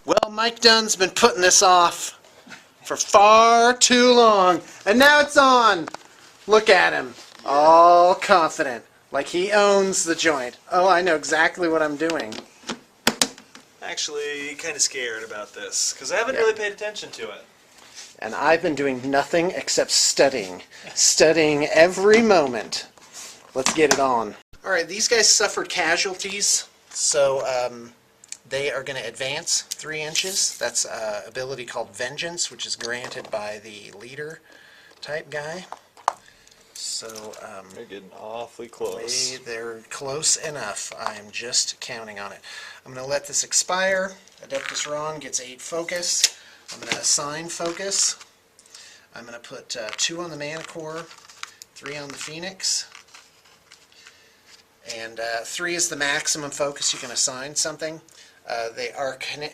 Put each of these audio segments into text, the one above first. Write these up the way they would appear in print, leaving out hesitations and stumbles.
Well, Mike Dunn's been putting this off for far too long, and now it's on. Look at him, all confident, like he owns the joint. Oh, I know exactly what I'm doing. Actually, kind of scared about this, because I haven't really paid attention to it. And I've been doing nothing except studying. Studying every moment. Let's get it on. Alright, these guys suffered casualties, so they are going to advance 3 inches. That's an ability called Vengeance, which is granted by the leader type guy. So, they're getting awfully close. They're close enough. I'm just counting on it. I'm going to let this expire. Adeptus Ron gets 8 focus. I'm going to assign focus. I'm going to put 2 on the Manicore, 3 on the Phoenix. And 3 is the maximum focus you can assign something. The Arcanist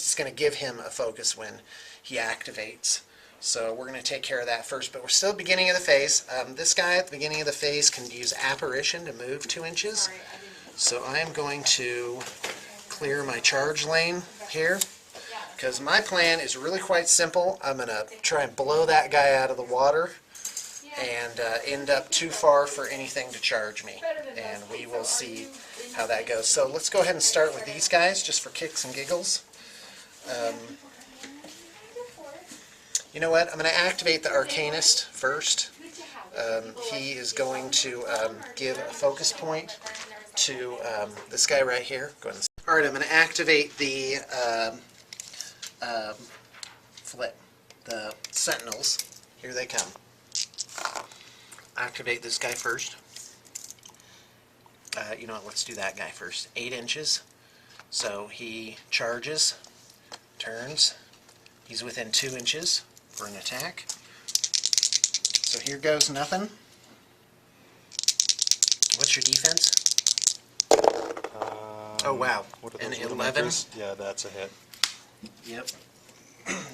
is going to give him a focus when he activates. So we're going to take care of that first, but we're still at the beginning of the phase. This guy at the beginning of the phase can use Apparition to move 2 inches. So I am going to clear my charge lane here, because my plan is really quite simple. I'm going to try and blow that guy out of the water and end up too far for anything to charge me. And we will see how that goes. So let's go ahead and start with these guys, just for kicks and giggles. You know what? I'm going to activate the Arcanist first. He is going to give a focus point to this guy right here. Go ahead and... Alright, I'm going to activate the the Sentinels. Here they come. Activate this guy first. You know what? Let's do that guy first. 8 inches. So he charges, turns. He's within 2 inches for an attack. So here goes nothing. What's your defense? Oh wow, an 11? Yeah, that's a hit. Yep.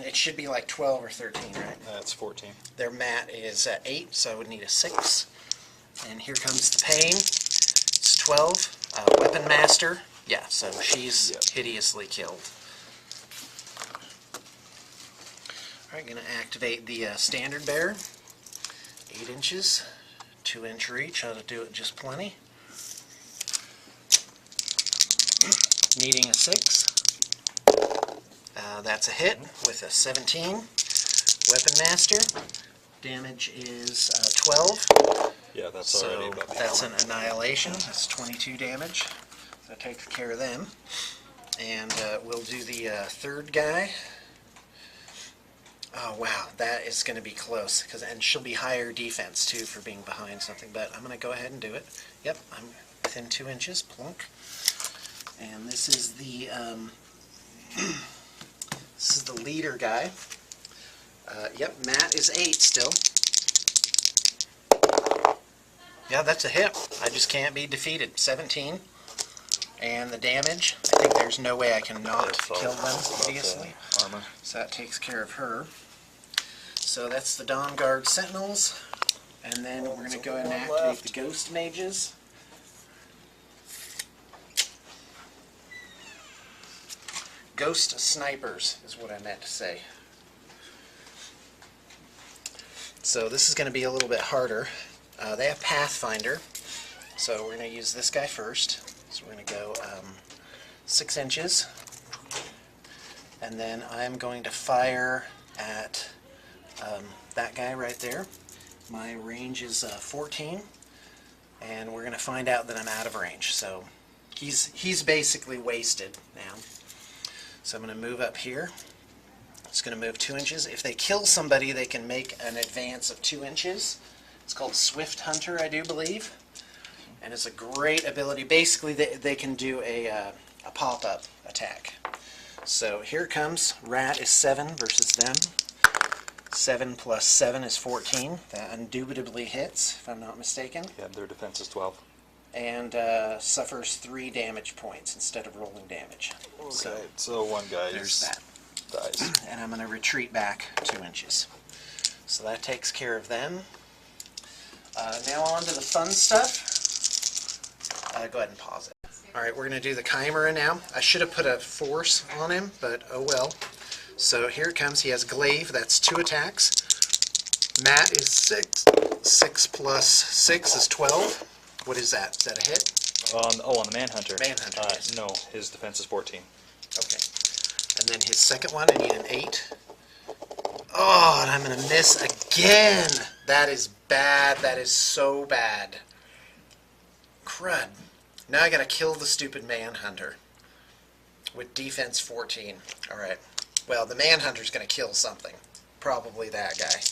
It should be like 12 or 13, right? That's 14. Their mat is 8, so I would need a 6. And here comes the pain. It's 12. Weapon Master. Yeah, so she's hideously killed. Alright, going to activate the Standard Bearer. 8 inches. 2-inch reach. Ought to do it just plenty. Needing a 6. That's a hit with a 17. Weapon Master. Damage is 12. Yeah, that's already above. That's an Annihilation. That's 22 damage. That takes care of them. And we'll do the third guy. Oh wow, that is going to be close. And she'll be higher defense too for being behind something. But I'm going to go ahead and do it. Yep, I'm within 2 inches. Plunk. And this is the this is the leader guy. Yep, Matt is 8 still. Yeah, that's a hit. I just can't be defeated. 17. And the damage, I think there's no way I can not kill them hideously. So that takes care of her. So that's the Dawn Guard Sentinels. And then we're going to go ahead and activate the Ghost Mages. Ghost Snipers is what I meant to say. So this is going to be a little bit harder. They have Pathfinder, so we're going to use this guy first. So we're going to go 6 inches, and then I'm going to fire at that guy right there. My range is 14, and we're going to find out that I'm out of range. So he's basically wasted now. So I'm going to move up here. It's going to move 2 inches. If they kill somebody, they can make an advance of 2 inches. It's called Swift Hunter, I do believe. And it's a great ability. Basically, they can do a pop-up attack. So here it comes. Rat is 7 versus them. 7 plus 7 is 14. That indubitably hits, if I'm not mistaken. Yeah, their defense is 12. And suffers 3 damage points instead of rolling damage. Okay, so one guy there's that. Dies. And I'm going to retreat back 2 inches. So that takes care of them. Now on to the fun stuff. Go ahead and pause it. Alright, we're going to do the Chimera now. I should have put a force on him, but oh well. So here it comes. He has Glaive. That's 2 attacks. Mat is 6. 6 plus 6 is 12. What is that? Is that a hit? On the Manhunter. Manhunter, yes. No, his defense is 14. Okay. And then his second one, I need an 8. Oh, and I'm going to miss again. That is bad. That is so bad. Crud. Now I got to kill the stupid Manhunter with defense 14. Alright. Well, the Manhunter's going to kill something. Probably that guy.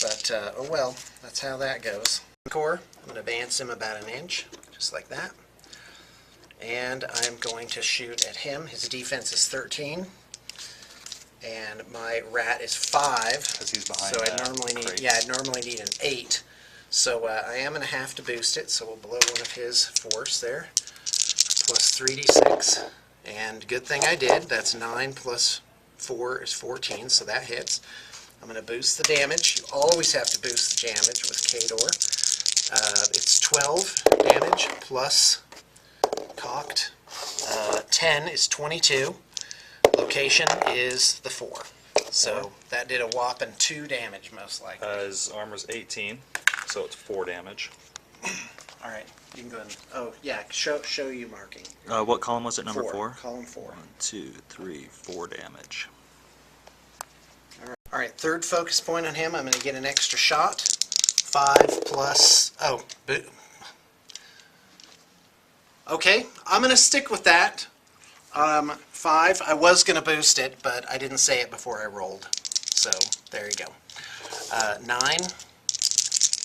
But, oh well. That's how that goes. Core. I'm going to advance him about an inch. Just like that. And I'm going to shoot at him. His defense is 13. And my rat is 5. Because he's behind so that I normally need, crate. yeah, I normally need an 8. So I am going to have to boost it. So we'll blow one of his force there. Plus 3d6. And good thing I did. That's 9 plus 4 is 14. So that hits. I'm going to boost the damage. You always have to boost the damage with Khador. It's 12 damage plus cocked. 10 is 22. Location is the 4. So that did a whopping 2 damage most likely. His armor's 18, so it's 4 damage. Alright, you can go ahead and, oh yeah, show you marking. What column was it, number 4? Column 4. 1, 2, 3, 4 damage. Alright, third focus point on him. I'm going to get an extra shot. 5 plus, okay, I'm going to stick with that. 5, I was going to boost it, but I didn't say it before I rolled. So, there you go. 9,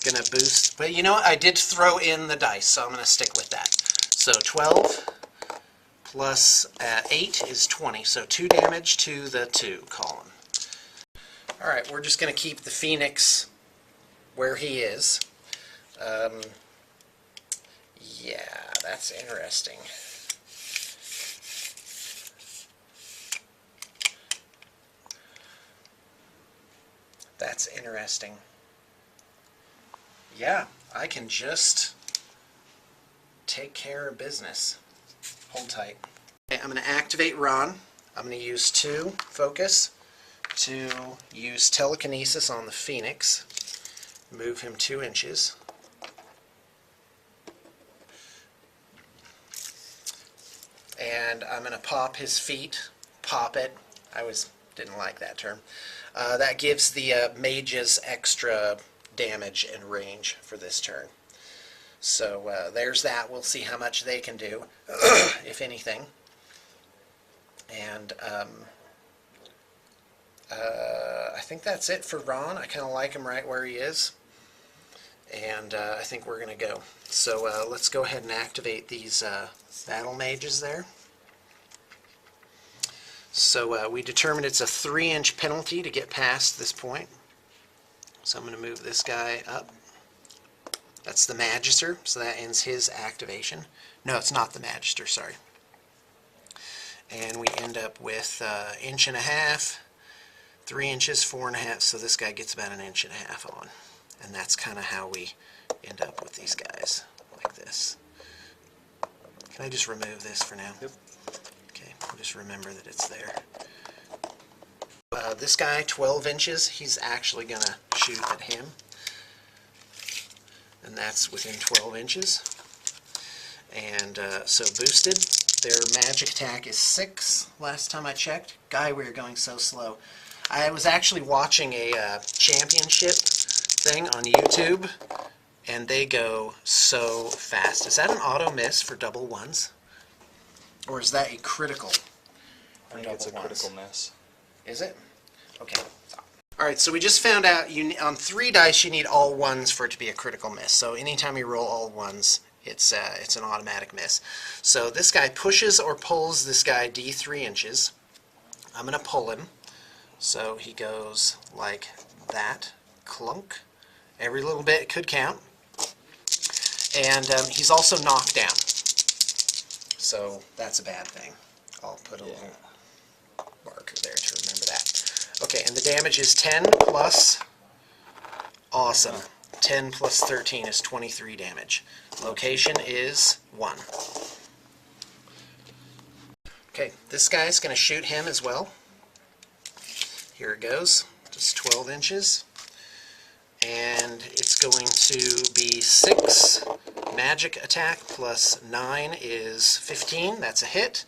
going to boost, but you know what, I did throw in the dice, so I'm going to stick with that. So 12 plus 8 is 20, so 2 damage to the 2 column. Alright, we're just going to keep the Phoenix where he is. Yeah, that's interesting. That's interesting. Yeah, I can just take care of business. Hold tight. Okay, I'm going to activate Ron. I'm going to use 2 focus to use telekinesis on the Phoenix. Move him 2 inches. And I'm going to pop his feet. Pop it. Didn't like that term. That gives the mages extra damage and range for this turn. So there's that. We'll see how much they can do, if anything. And I think that's it for Ron. I kind of like him right where he is. And I think we're going to go. So let's go ahead and activate these battle mages there. So we determined it's a 3-inch penalty to get past this point. So I'm going to move this guy up. That's the Magister, so that ends his activation. No, it's not the Magister, sorry. And we end up with 1.5 inches, 3 inches, 4.5, so this guy gets about 1.5 inches on. And that's kind of how we end up with these guys, like this. Can I just remove this for now? Yep. Okay, I'll just remember that it's there. This guy, 12 inches, he's actually going to shoot at him. And that's within 12 inches. And so boosted. Their magic attack is 6 last time I checked. Guy, we are going so slow. I was actually watching a championship thing on YouTube, and they go so fast. Is that an auto miss for double ones? Or is that a critical for I think double it's a ones? critical miss. Is it? Okay. Alright, so we just found out on 3 dice you need all 1s for it to be a critical miss. So anytime you roll all 1s, it's an automatic miss. So this guy pushes or pulls this guy D3 inches. I'm going to pull him. So he goes like that. Clunk. Every little bit could count. And he's also knocked down. So that's a bad thing. I'll put a little marker there to remember that. Okay, and the damage is 10 plus, awesome, 10 plus 13 is 23 damage. Location is 1. Okay, this guy's going to shoot him as well. Here it goes, just 12 inches. And it's going to be 6 magic attack plus 9 is 15. That's a hit.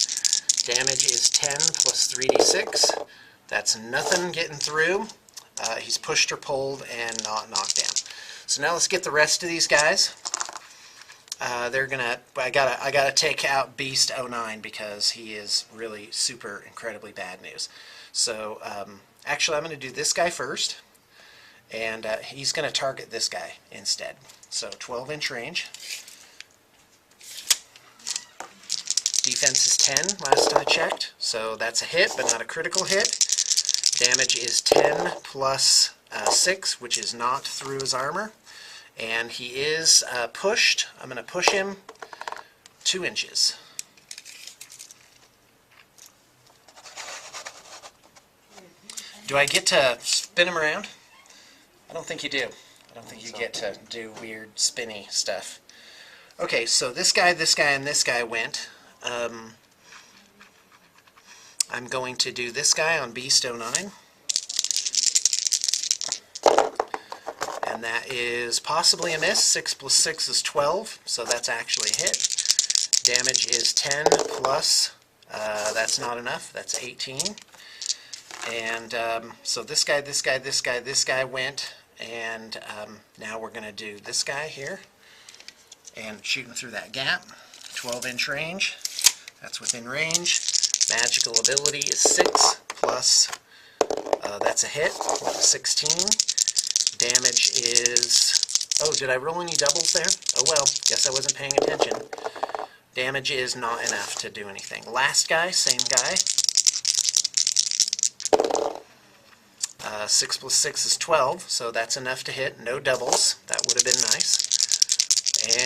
Damage is 10 plus 3d6. That's nothing getting through. He's pushed or pulled and not knocked down. So now let's get the rest of these guys. I gotta take out Beast 09 because he is really super incredibly bad news. So actually I'm going to do this guy first, and he's going to target this guy instead. So 12-inch range. Defense is 10 last I checked, so that's a hit but not a critical hit. Damage is 10 plus 6, which is not through his armor. And he is pushed. I'm going to push him 2 inches. Do I get to spin him around? I don't think you do. I don't think you get to do weird spinny stuff. Okay, so this guy, and this guy went. I'm going to do this guy on Beast 09. And that is possibly a miss. 6 plus 6 is 12, so that's actually a hit. Damage is 10 plus, that's not enough, that's 18. And so this guy went, and now we're going to do this guy here. And shoot him through that gap. 12-inch range, that's within range. Magical ability is 6 plus, that's a hit, 16. Damage is, oh, did I roll any doubles there? Oh well, guess I wasn't paying attention. Damage is not enough to do anything. Last guy, same guy. 6 plus 6 is 12, so that's enough to hit. No doubles, that would have been nice.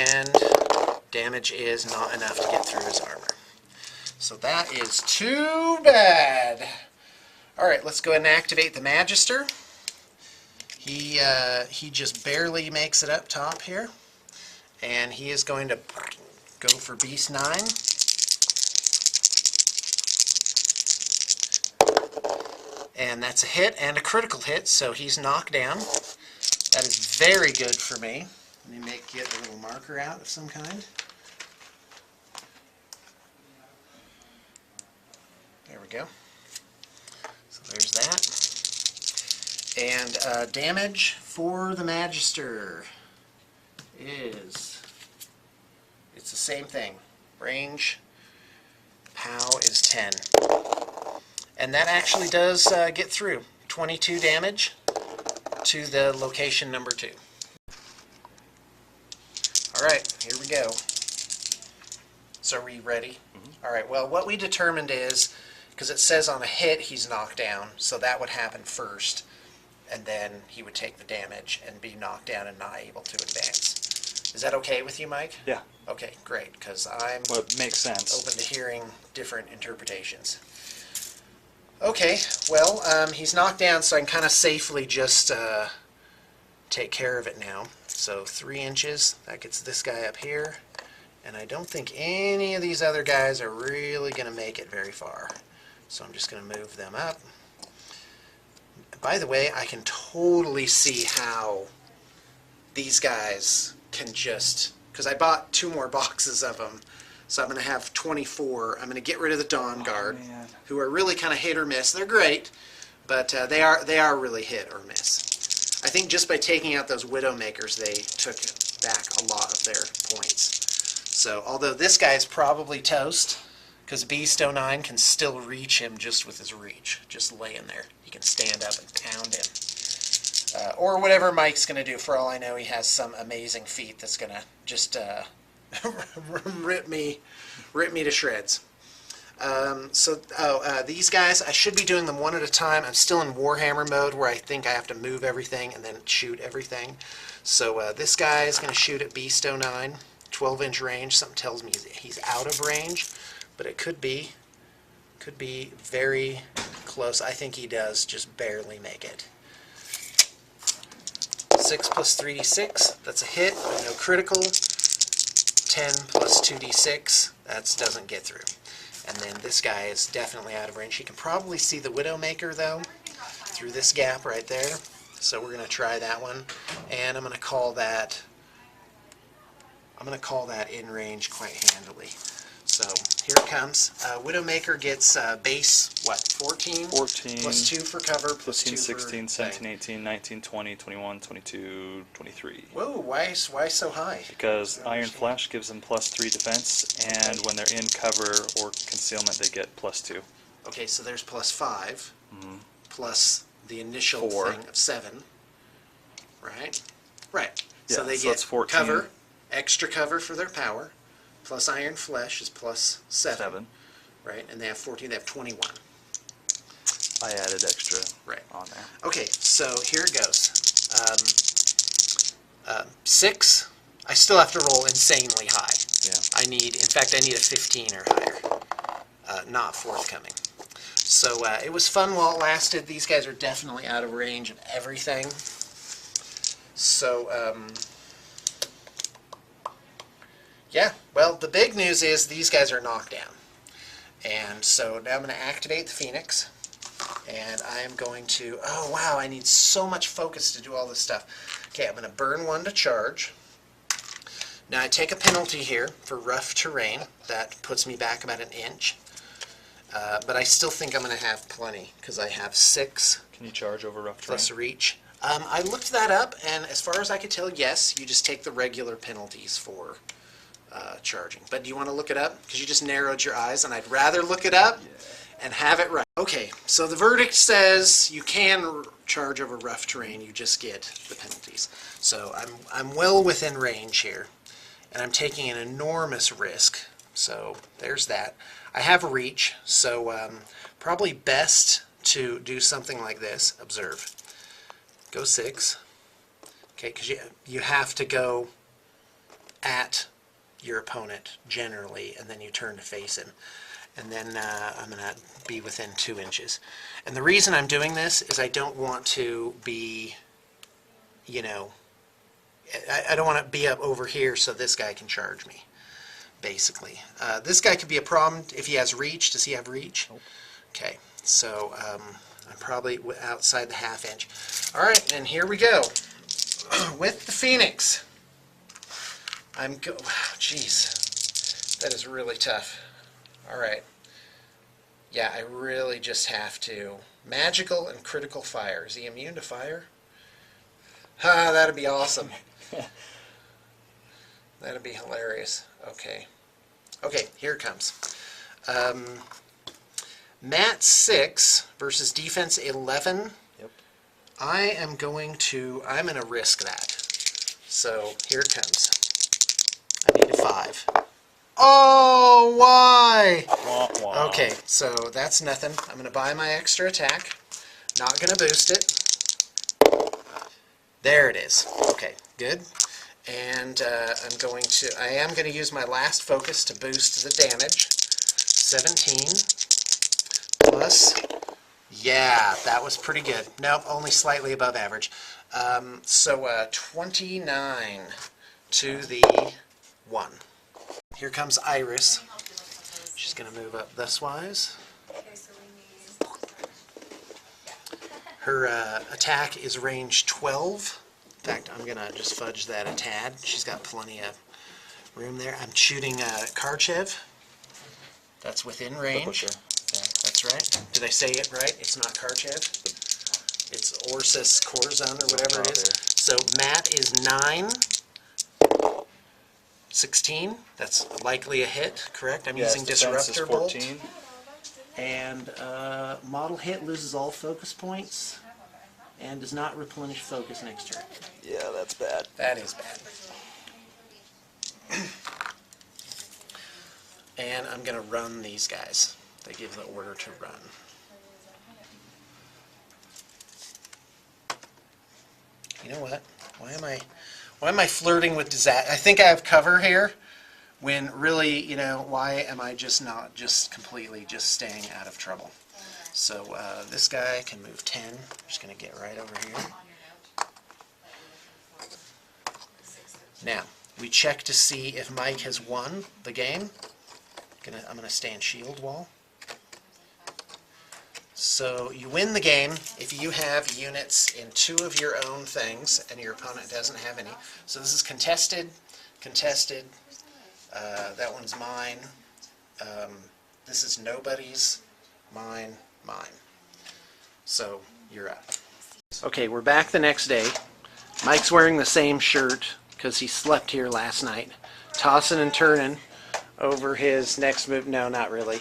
And damage is not enough to get through his armor. So that is too bad. Alright, let's go ahead and activate the Magister. He just barely makes it up top here, and he is going to go for Beast 9. And that's a hit and a critical hit, so he's knocked down. That is very good for me. Let me get a little marker out of some kind. There we go. So there's that. And damage for the Magister is, it's the same thing. Range, POW is 10. And that actually does get through. 22 damage to the location number 2. Alright, here we go. So are we ready? Mm-hmm. Alright, well what we determined is, because it says on a hit he's knocked down, so that would happen first. And then he would take the damage and be knocked down and not able to advance. Is that okay with you, Mike? Yeah. Okay, great, because I'm Well, it makes sense. open to hearing different interpretations. Okay, well, he's knocked down, so I can kind of safely just take care of it now. So 3 inches, that gets this guy up here. And I don't think any of these other guys are really going to make it very far. So I'm just going to move them up. By the way, I can totally see how these guys can just, because I bought 2 more boxes of them, so I'm going to have 24. I'm going to get rid of the Dawn Guard, who are really kind of hit or miss. They're great, but they are really hit or miss. I think just by taking out those Widowmakers, they took back a lot of their points. So, although this guy is probably toast, because Beast 09 can still reach him just with his reach, just laying there. He can stand up and pound him. Or whatever Mike's going to do. For all I know, he has some amazing feat that's going to just rip me to shreds. These guys, I should be doing them one at a time. I'm still in Warhammer mode where I think I have to move everything and then shoot everything. So this guy is going to shoot at Beast 09, 12-inch range. Something tells me he's out of range, but it could be very close. I think he does just barely make it. 6 plus 3d6, that's a hit, but no critical. 10 plus 2d6, that doesn't get through. And then this guy is definitely out of range. You can probably see the Widowmaker, though, through this gap right there. So we're going to try that one. And I'm going to call that in range quite handily. So here it comes. Widowmaker gets base, what, 14? 14. Plus 2 for cover, plus 15, 2 16, for 17, thing. 18, 19, 20, 21, 22, 23. Whoa, why so high? Because Iron Flash gives them +3 defense, and when they're in cover or concealment, they get +2. Okay, so there's plus 5, Mhm. plus the initial 4. thing of 7, right? Right. So Yeah, they so get that's 14. cover, extra cover for their power, plus Iron Flesh is plus 7, right? And they have 14, they have 21. I added extra Right. on there. Okay, so here it goes. 6, I still have to roll insanely high. Yeah. In fact, I need a 15 or higher, not forthcoming. So it was fun while it lasted. These guys are definitely out of range of everything. So, yeah, well, the big news is these guys are knocked down. And so now I'm going to activate the Phoenix. And I am going to, oh wow, I need so much focus to do all this stuff. Okay, I'm going to burn 1 to charge. Now I take a penalty here for rough terrain. That puts me back about 1 inch. But I still think I'm going to have plenty, because I have 6 Can you charge over rough terrain? plus reach. I looked that up, and as far as I could tell, yes, you just take the regular penalties for charging. But do you want to look it up? Because you just narrowed your eyes, and I'd rather look it up and have it right. Okay, so the verdict says you can charge over rough terrain, you just get the penalties. So I'm well within range here, and I'm taking an enormous risk. So there's that. I have reach, so probably best to do something like this. Observe. Go 6. Okay, because you have to go at your opponent generally, and then you turn to face him. And then I'm going to be within 2 inches. And the reason I'm doing this is I don't want to be, you know, I don't want to be up over here so this guy can charge me, basically. This guy could be a problem if he has reach. Does he have reach? Nope. Okay, so I'm probably outside the 1/2 inch. All right, and here we go. With the Phoenix, wow, jeez, that is really tough. All right. Yeah, I really just have to. Magical and critical fire. Is he immune to fire? That'd be awesome. That'd be hilarious. Okay. Okay, here it comes. Mat 6 versus defense 11. Yep. I'm going to risk that. So here it comes. I need a 5. Oh, why? Wah, wah. Okay, so that's nothing. I'm going to buy my extra attack. Not going to boost it. There it is. Okay, good. And I am going to use my last focus to boost the damage. 17 plus, yeah, that was pretty good. Nope, only slightly above average. So 29 to the 1. Here comes Iris. She's going to move up thuswise. Her attack is range 12. In fact, I'm going to just fudge that a tad. She's got plenty of room there. I'm shooting Karchev. That's within range. Yeah. That's right. Did I say it right? It's not Karchev. It's Orsus Corzon or whatever it is. So Matt is 9. 16. That's likely a hit, correct? I'm using Disruptor Bolt. 14. And model hit loses all focus points and does not replenish focus next turn. Yeah, that's bad. That is bad. And I'm going to run these guys. They give the order to run. You know what? Why am I flirting with disaster? I think I have cover here, when really, you know, why am I just not just completely just staying out of trouble? So this guy can move 10. I'm just going to get right over here. Now, we check to see if Mike has won the game. I'm gonna stand shield wall. So you win the game if you have units in 2 of your own things and your opponent doesn't have any. So this is contested, contested. That one's mine. This is nobody's, mine, mine. So you're up. Okay, we're back the next day. Mike's wearing the same shirt because he slept here last night, tossing and turning over his next move. No, not really.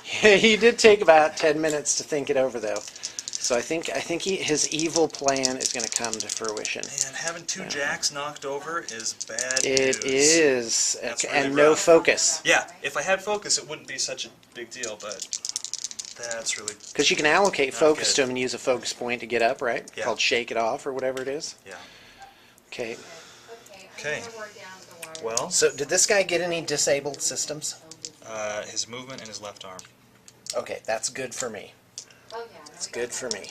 He did take about 10 minutes to think it over, though. So I think his evil plan is going to come to fruition. Man, having 2 jacks knocked over is bad news. It is, That's and really no rough. focus. Yeah, if I had focus, it wouldn't be such a big deal, but that's really... Because you can allocate Not focus good. to him and use a focus point to get up, right? Yeah. Called shake it off or whatever it is. Yeah. Okay. Okay. Well, So did this guy get any disabled systems? his movement and his left arm. Okay, that's good for me. It's good for me.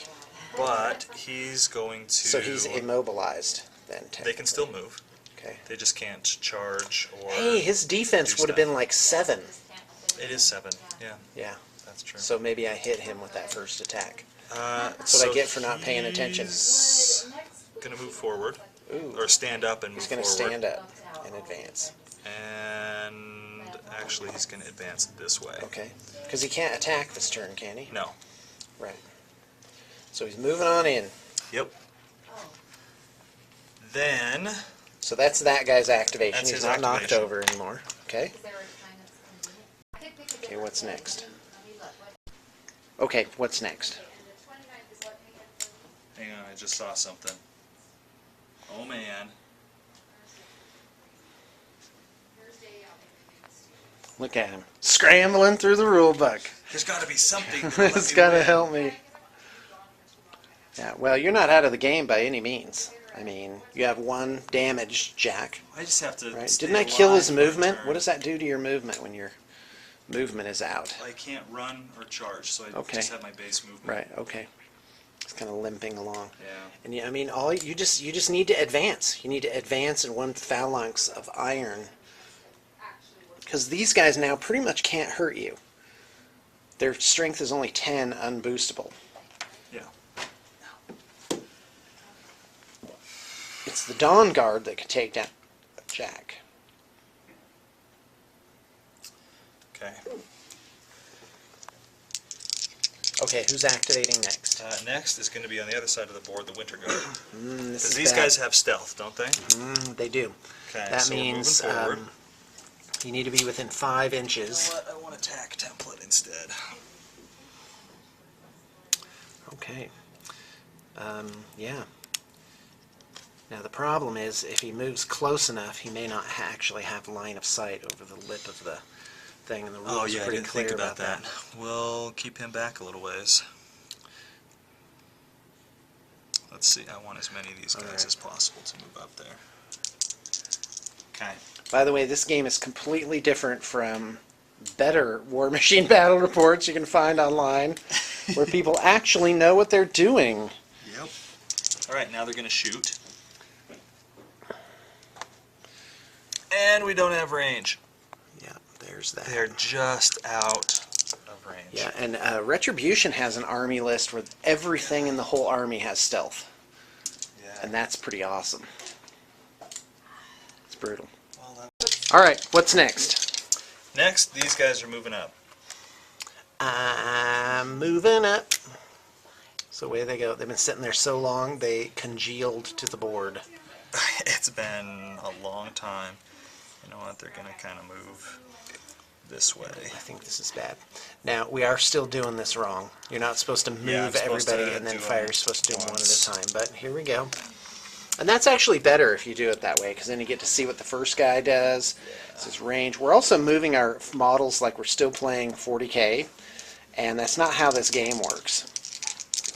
But he's going to... So he's immobilized then. They can still move. Okay. They just can't charge or... Hey, his defense do would have stuff. been like 7. It is 7, yeah. Yeah. That's true. So maybe I hit him with that first attack. That's what I get for not paying attention. He's going to move forward. Ooh. Or stand up and move He's going to forward. stand up and advance. And actually he's going to advance this way. Okay. Because he can't attack this turn, can he? No. Right. So he's moving on in. Yep. Then... So that's that guy's activation. That's He's his not knocked activation. over anymore. Okay. Okay, what's next? Okay, what's next? Hang on, I just saw something. Oh man. Look at him. Scrambling through the rule book. There's got to be something that will let It's me got to win. help me. Yeah, well, you're not out of the game by any means. I mean, you have 1 damaged jack, I just have to right? stay Didn't I kill his alive for a movement? turn. What does that do to your movement when your movement is out? I can't run or charge, so I Okay. just have my base movement. Right, okay. It's kind of limping along. Yeah. And I mean, all you just need to advance. You need to advance in 1 phalanx of iron. Because these guys now pretty much can't hurt you. Their strength is only 10 unboostable. Yeah. It's the Dawn Guard that can take down Jack. Okay. Okay, who's activating next? Next is going to be on the other side of the board, the Winter Guard. This Because is these bad. guys have stealth, don't they? They do. Okay, That so means we're moving forward. you need to be within 5 inches. But I want attack template instead. Okay. Yeah. Now the problem is, if he moves close enough, he may not actually have line of sight over the lip of the thing, and the rules Oh are yeah, I pretty didn't clear think about that. that. We'll keep him back a little ways. Let's see, I want as many of these guys Alright. as possible to move up there. Okay. By the way, this game is completely different from better War Machine battle reports you can find online, where people actually know what they're doing. Yep. Alright, now they're going to shoot. And we don't have range. Yeah, there's that. They're just out of range. Yeah, and Retribution has an army list where everything in the whole army has stealth, Yeah. and that's pretty awesome. It's brutal. Well, All right, what's next? next, these guys are moving up. I'm moving up. So away they go. They've been sitting there so long, they congealed to the board. It's been a long time. You know what? They're going to kind of move this way. I think this is bad. Now, we are still doing this wrong. You're not supposed to move Yeah, I'm supposed everybody to and then do fire. them You're supposed to do them one at once. a time. But here we go. And that's actually better if you do it that way, because then you get to see what the first guy does. It's his range. We're also moving our models like we're still playing 40K, and that's not how this game works.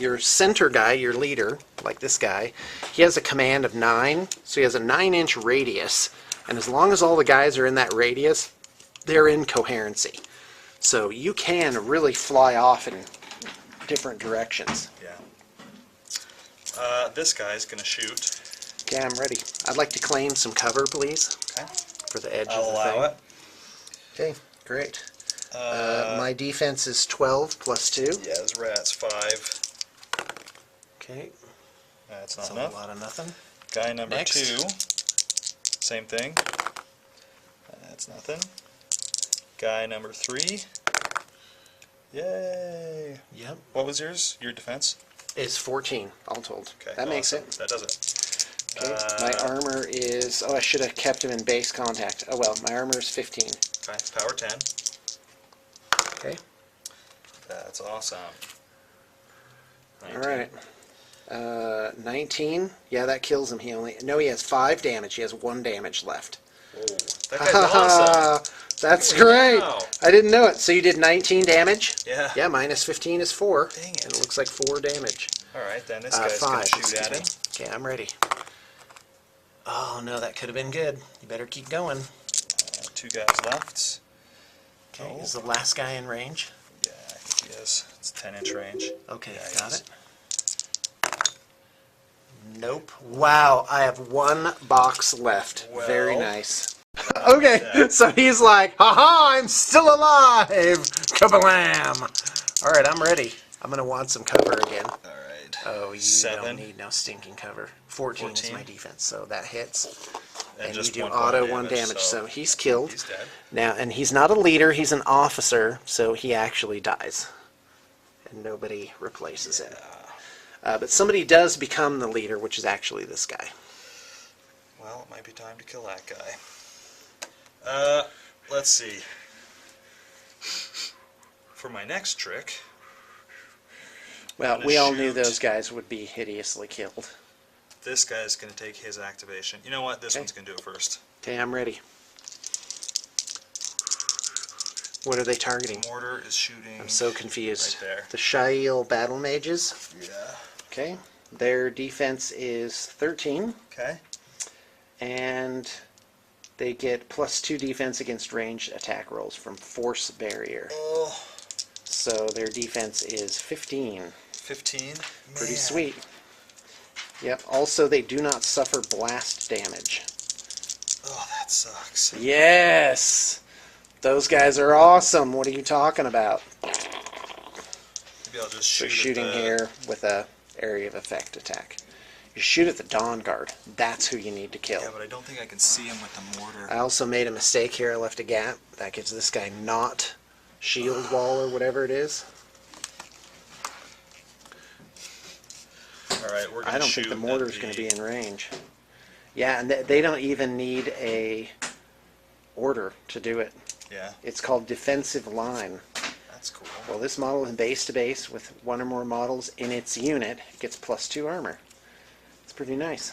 Your center guy, your leader, like this guy, he has a command of 9, so he has a 9-inch radius, and as long as all the guys are in that radius, they're in coherency. So you can really fly off in different directions. Yeah. This guy's going to shoot. Okay, I'm ready. I'd like to claim some cover, please, Okay. for the edge I'll of the allow thing. it. Okay, great. My defense is 12 plus 2. Yeah, his rat's 5. Okay, That's that's not a enough. lot of nothing. Guy number Next. 2, same thing. That's nothing. Guy number 3. Yay! Yep, What was yours? Your defense? it's 14 all told. Okay, That makes awesome. it. That does it. Okay, my armor is, oh, I should have kept him in base contact. Oh well, my armor is 15. Okay, power 10. Okay, That's awesome. 19. all right. 19. Yeah, that kills him. He has 5 damage. He has 1 damage left. Whoa, that guy's awesome. That's Holy great. cow. I didn't know it. So you did 19 damage? Yeah. Yeah, minus 15 is 4. Dang And it. it looks like 4 damage. All right, then this guy's going 5. to shoot excuse at me. him. Okay, I'm ready. Oh no, that could have been good. You better keep going. 2 guys left. Okay, Oh. is the last guy in range? Yeah, I think he is. It's 10-inch range. Okay, Yeah, he got is. it. Nope. Wow, I have 1 box left. Very Well, nice. Okay, so he's like, haha, I'm still alive! Kablam! Alright, I'm ready. I'm gonna want some cover again. All right. Oh, you 7. don't need no stinking cover. 14 is 14. my defense, so that hits. And you just do 1 auto point 1 damage, so he's killed. He's dead. Now, and he's not a leader, he's an officer, so he actually dies. And nobody replaces him. But somebody does become the leader, which is actually this guy. Well, it might be time to kill that guy. Let's see. For my next trick, Well, gonna we all knew shoot. those guys would be hideously killed. this guy's going to take his activation. You know what? This Okay. one's going to do it first. Okay, I'm ready. What are they targeting? Mortar is shooting. I'm so confused. Right there. The Shail Battle Mages. Yeah. Okay, their defense is 13, Okay. and they get plus 2 defense against ranged attack rolls from Force Barrier. Oh, So their defense is 15. 15. Pretty Man. sweet. Yep, also they do not suffer blast damage. Oh, that sucks. Yes! Those guys are awesome. What are you talking about? Maybe I'll just shoot They're at shooting the- here with a area of effect attack. You shoot at the Dawn Guard. That's who you need to kill. Yeah, but I don't think I can see him with the mortar. I also made a mistake here. I left a gap. That gives this guy not shield wall or whatever it is. All right, we're going I to don't shoot think the at mortar's going to be in range. Yeah, and they don't even need a order to do it. Yeah, It's called defensive line. that's cool. Well, this model is base to base with 1 or more models in its unit gets plus 2 armor. It's pretty nice.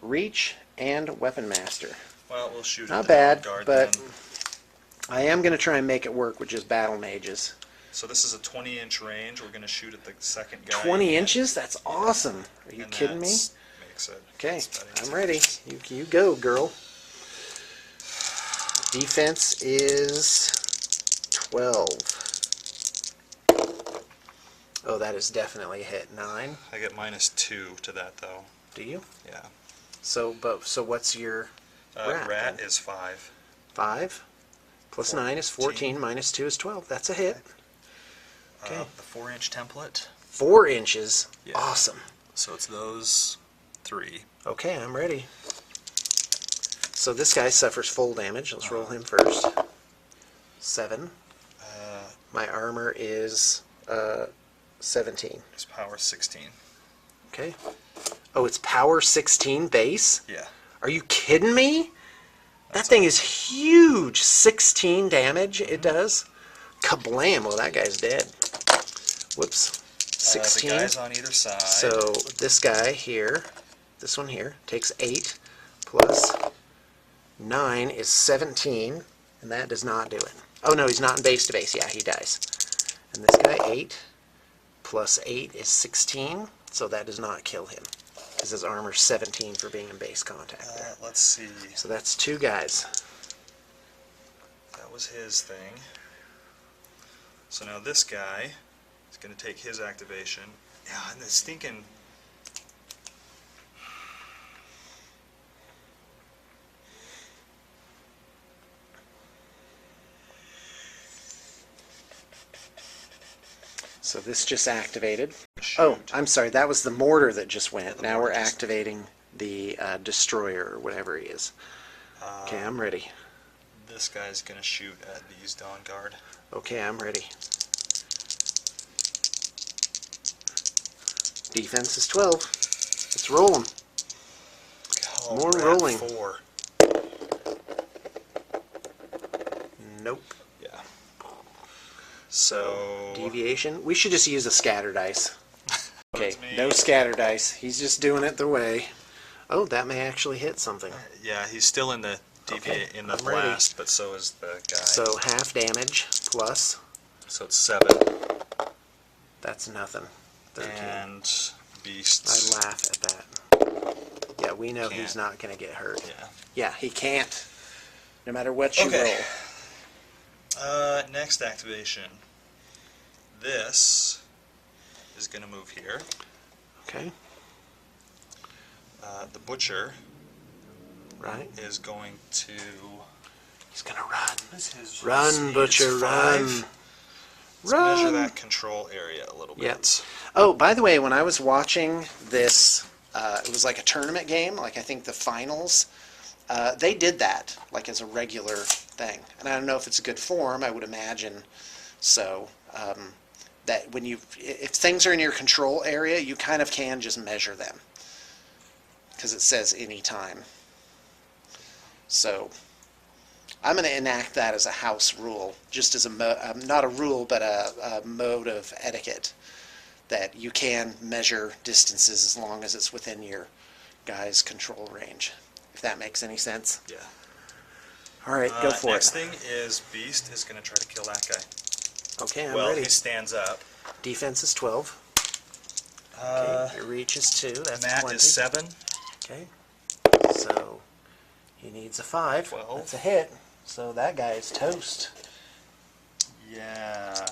Reach and Weapon Master. Well, we'll shoot Not at the bad, Dawn Guard but then. I am going to try and make it work with just battle mages. So this is a 20-inch range. We're going to shoot at the second guy. 20 and- inches? That's awesome. Are you and kidding me? that's- Makes it. Okay, it's better. I'm ready. You go, girl. Defense is 12. Oh, that is definitely a hit. 9. I get -2 to that though. Do you? Yeah. So what's your rat? Rat then? is 5. 5 plus 9 is 14. Minus 2 is 12. That's a hit. Okay. The 4-inch template. 4 inches. Yeah. Awesome. So it's those 3. Okay, I'm ready. So this guy suffers full damage. Let's roll him first. 7. My armor is 17. His power 16. Okay. Oh, it's power 16 base? Yeah. Are you kidding me? That thing is huge. 16 damage it does. Kablam. Well, that guy's dead. Whoops. 16. The guys on either side. So this guy here, this one here, takes 8 plus 9 is 17, and that does not do it. Oh no, he's not in base to base. Yeah, he dies. And this guy, 8 plus 8 is 16, so that does not kill him. Because his armor's 17 for being in base contact there. Let's see. So that's 2 guys. That was his thing. So now this guy is going to take his activation. Yeah, and the stinking... So this just activated. Shoot. Oh, I'm sorry, that was the mortar that just Yeah, went. the Now mortar we're just went. activating the destroyer or whatever he is. Okay, I'm ready. This guy's gonna shoot at these Dawn Guard. Okay, I'm ready. Defense is 12. It's rolling. Oh, More we're at rolling. 4. Nope. Yeah. So Deviation. We should just use a scatter dice. Okay, That's me. no scatter dice. He's just doing it the way. Oh, that may actually hit something. yeah, he's still in the Okay, in the I'm ready. blast, but so is the guy. So half damage plus. So it's 7. That's nothing. 13. And beasts. I laugh at that. Yeah, we know he's Can't. not going to get hurt. Yeah. Yeah, he can't. No matter what you Okay. roll. Next activation. This is going to move here. Okay, The butcher right. is going to. He's going to run. What's his Run, speed? butcher, It's run. 5. Let's Run. measure that control area a little bit. Yep. Oh, by the way, when I was watching this, it was like a tournament game, like I think the finals, they did that, like as a regular thing. And I don't know if it's a good form, I would imagine so. That when you, if things are in your control area, you kind of can just measure them. Because it says anytime. So, I'm going to enact that as a house rule, just as a not a rule, but a mode of etiquette, that you can measure distances as long as it's within your guy's control range, if that makes any sense. Yeah. All right, go for Next it. thing is Beast is going to try to kill that guy. Okay, I'm Well, ready. he stands up. Defense is 12. Okay, your reach is 2. That's Matt 20. is 7. Okay, so he needs a 5. 12. That's a hit. So that guy is toast. Yeah.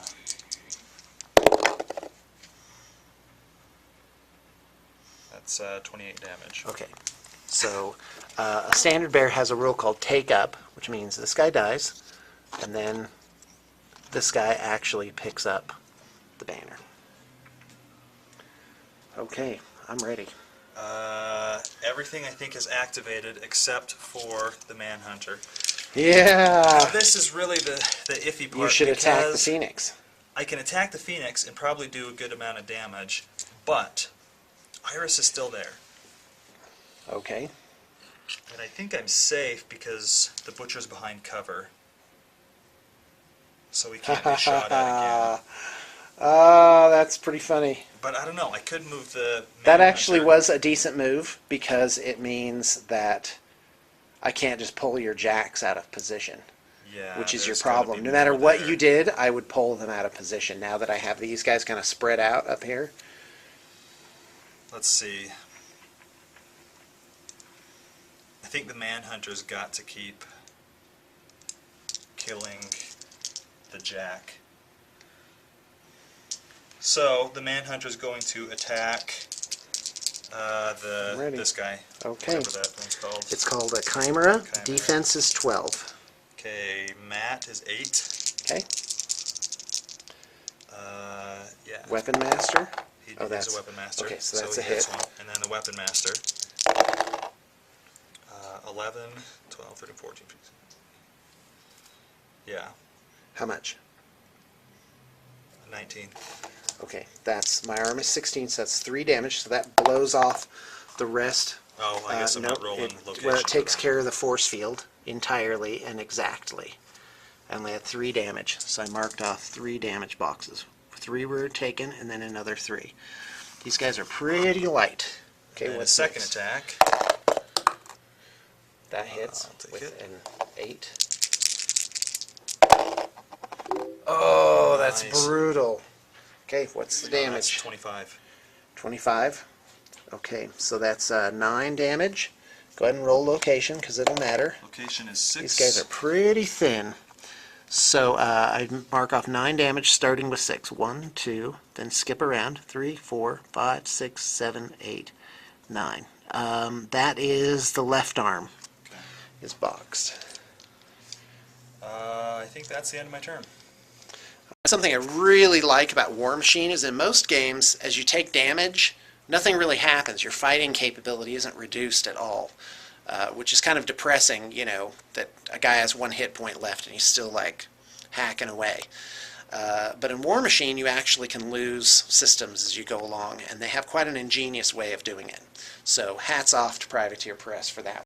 That's 28 damage. Okay, so a standard bear has a rule called take up, which means this guy dies, and then this guy actually picks up the banner. Okay, I'm ready. Everything I think is activated except for the Manhunter. Yeah! This is really the iffy part. You should attack the because Phoenix. I can attack the Phoenix and probably do a good amount of damage, but Iris is still there. Okay. And I think I'm safe because the Butcher's behind cover. So he can't be shot at again. Oh, that's pretty funny. But I don't know, I could move the That Manhunter. actually was a decent move because it means that I can't just pull your jacks out of position, Yeah, which is your there's gotta problem. be No matter more what there. you did, I would pull them out of position. Now that I have these guys kind of spread out up here. Let's see. I think the Manhunter's got to keep killing the Jack. So the Manhunter's going to attack Ready. this guy. Okay. Whatever that thing's called. It's called a Chimera. Chimera. Defense is 12. Okay, Matt is 8. Okay. Yeah. Weapon Master. He's that's- a Weapon Master. okay, so that's he a hits hit. one. And then the Weapon Master. 11, 12, 13, 14, 15. Yeah, How much? 19. Okay, that's my arm is 16, so that's 3 damage. So that blows off the rest. Oh, I guess I'm not no, rolling location. well, it for takes that. care of the force field entirely and exactly. I only had 3 damage, so I marked off 3 damage boxes. 3 were taken, and then another 3. These guys are pretty light. Okay, And a what's second next? attack. That hits I'll take with it. an 8. Oh, that's Nice. brutal. Okay, what's the That's damage? 25. 25. Okay, so that's 9 damage. Go ahead and roll location because it'll matter. Location is 6. These guys are pretty thin. So I mark off 9 damage starting with 6. 1, 2, then skip around. 3, 4, 5, 6, 7, 8, 9. That is the left arm Okay. is boxed. I think that's the end of my turn. Something I really like about War Machine is in most games, as you take damage, nothing really happens. Your fighting capability isn't reduced at all, which is kind of depressing, you know, that a guy has 1 hit point left and he's still like hacking away. But in War Machine, you actually can lose systems as you go along, and they have quite an ingenious way of doing it. So hats off to Privateer Press for that one.